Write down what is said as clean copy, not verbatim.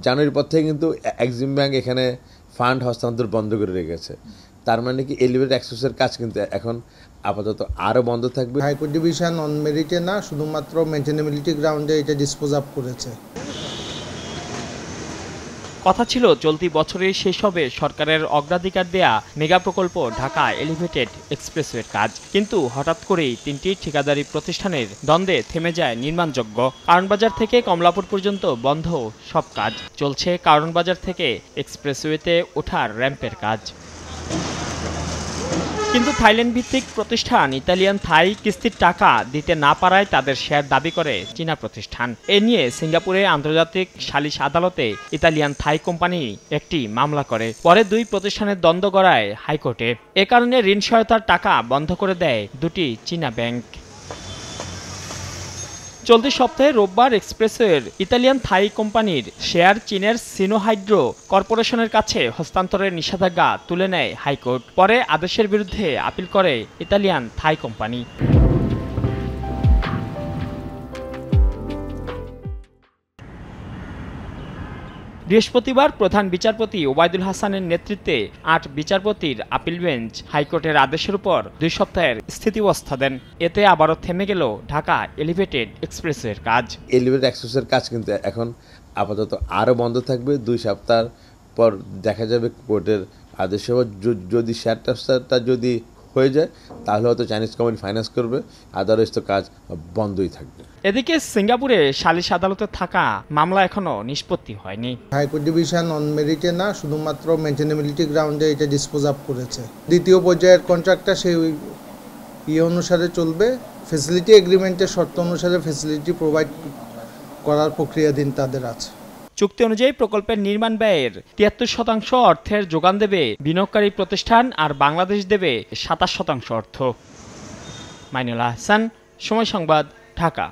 জানুয়ারির পর থেকে কিন্তু এক্সিম ব্যাংক এখানে ফান্ড হস্তান্তর বন্ধ করে রেখেছে। তার মানে কি এলিভেটেড অ্যাক্সেসের কাজ কিন্তু এখন আপাতত আরও বন্ধ থাকবে। হাইকোর্ট ডিভিশন অন মেরিটে না, শুধুমাত্র মেনটেনেবিলিটি গ্রাউন্ডে এটা ডিসপোজ আপ করেছে। কথা ছিল চলতি বছরের শেষ হবে সরকারের অগ্রাধিকার দেয়া মেগা প্রকল্প ঢাকা এলিভেটেড এক্সপ্রেসওয়ের কাজ, কিন্তু হঠাৎ করেই তিনটি ঠিকাদারি প্রতিষ্ঠানের দ্বন্দ্বে থেমে যায় নির্মাণযোগ্য। কারণবাজার থেকে কমলাপুর পর্যন্ত বন্ধ সব কাজ, চলছে কারণবাজার থেকে এক্সপ্রেসওয়েতে ওঠার র্যাম্পের কাজ। কিন্তু থাইল্যান্ড ভিত্তিক প্রতিষ্ঠান ইতালিয়ান থাই কিস্তির টাকা দিতে না পারায় তাদের শেয়ার দাবি করে চীনা প্রতিষ্ঠান। এ নিয়ে সিঙ্গাপুরে আন্তর্জাতিক সালিশ আদালতে ইতালিয়ান থাই কোম্পানি একটি মামলা করে। পরে দুই প্রতিষ্ঠানের দ্বন্দ্ব গড়ায় হাইকোর্টে। এ কারণে ঋণ সহায়তার টাকা বন্ধ করে দেয় দুটি চীনা ব্যাংক। চলতি সপ্তাহে রোববার এক্সপ্রেসওয়ের ইতালিয়ান থাই কোম্পানির শেয়ার চীনের সিনোহাইড্রো কর্পোরেশনের কাছে হস্তান্তরের নিষেধাজ্ঞা তুলে নেয় হাইকোর্ট। পরে আদেশের বিরুদ্ধে আপিল করে ইতালিয়ান থাই কোম্পানি। বৃহস্পতিবার প্রধান বিচারপতি ওবায়দুল হাসানের নেতৃত্বে ৮ বিচারপতির আপিল বেঞ্চ হাইকোর্টের আদেশের উপর ২ সপ্তাহের স্থিতাবস্থা দেন। এতে আবারও থেমে গেল ঢাকা এলিভেটেড এক্সপ্রেসওয়ের কাজ। এলিভেটেড অ্যাক্সেসের কাজ কিন্তু এখন আপাতত আরও বন্ধ থাকবে। ২ সপ্তাহ পর দেখা যাবে কোর্টের আদেশ। যদি শেয়ারটা যদি হয়ে যায় তাহলে হয়তো চাইনিজ কোম্পানি ফাইন্যান্স করবে, আদারওয়াইজ তো কাজ বন্ধই থাকবে। এদিকে সিঙ্গাপুরে সালিশ আদালতে থাকা মামলা এখনো নিষ্পত্তি হয়নি। হাইকোর্ট ডিভিশন অন মেরিটে না, শুধুমাত্র মেনটেনেবিলিটি গ্রাউন্ডে এটা ডিসপোজ আপ করেছে। দ্বিতীয় পর্যায়ের কন্ট্রাক্টটা সেই অনুসারে চলবে। ফ্যাসিলিটি এগ্রিমেন্টের শর্ত অনুসারে ফ্যাসিলিটি প্রোভাইড করার প্রক্রিয়াধীন তাদের আছে। চুক্তি অনুযায়ী প্রকল্পের নির্মাণ ব্যয়ের ৭৩% অর্থের যোগান দেবে বিনিয়োগকারী প্রতিষ্ঠান, আর বাংলাদেশ দেবে ২৭% অর্থ। মাইনুল আহসান, সময় সংবাদ, ঢাকা।